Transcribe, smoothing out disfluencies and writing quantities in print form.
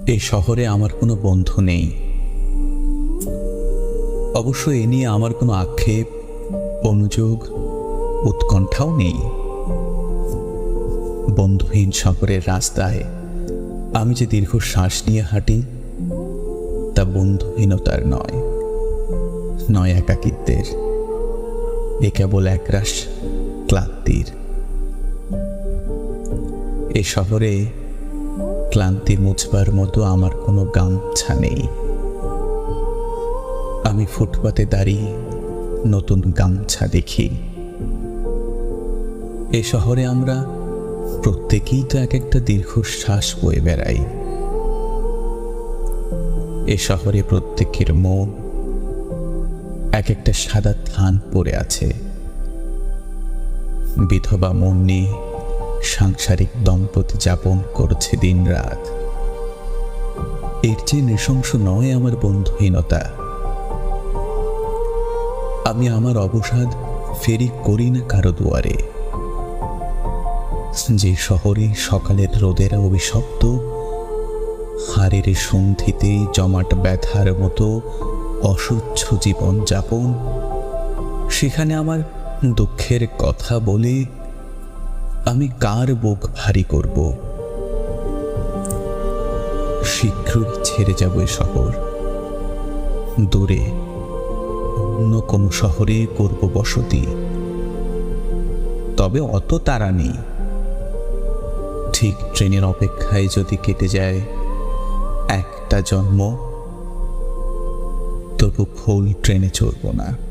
এই শহরে আমার কোনো বন্ধু নেই। অবশ্য এ নিয়ে আমার কোনো আক্ষেপ, অনুযোগ, উৎকণ্ঠাও নেই। বন্ধুহীন শহরের রাস্তায় আমি যে দীর্ঘ শ্বাস নিয়ে হাঁটি, তা বন্ধুহীনতার নয় একাকিত্বের। এ কেবল একরাশ ক্লান্তির। এ শহরে ক্লান্তি মুছবার মতো আমার কোনো গামছা নেই। আমি ফুটপাতে দাঁড়িয়ে নতুন গামছা দেখি। এ শহরে আমরা প্রত্যেকেই তো এক একটা দীর্ঘশ্বাস বয়ে বেড়াই। এ শহরে প্রত্যেকের মন এক একটা সাদা থান পড়ে আছে। বিধবা মন নিয়ে সাংসারিক দম্পতি যাপন করছে দিন রাত। এর চেয়ে নৃশংস নয় আমার বন্ধুহীনতা। আমি আমার অবসাদ ফেরি করি না কারো দুয়ারে। যে শহরে সকালের রোদের অভিশপ্ত হাড়ের সন্ধিতে জমাট ব্যথার মতো অসহ্য জীবন যাপন, সেখানে আমার দুঃখের কথা বলে আমি কার বুক ভারী করব? শীঘ্রই ছেড়ে যাব এ শহর। দূরে অন্য কোনো শহরে করব বসতি। তবে অত তাড়া নেই। ঠিক ট্রেনের অপেক্ষায় যদি কেটে যায় একটা জন্ম, তবু ফুল ট্রেনে চড়ব না।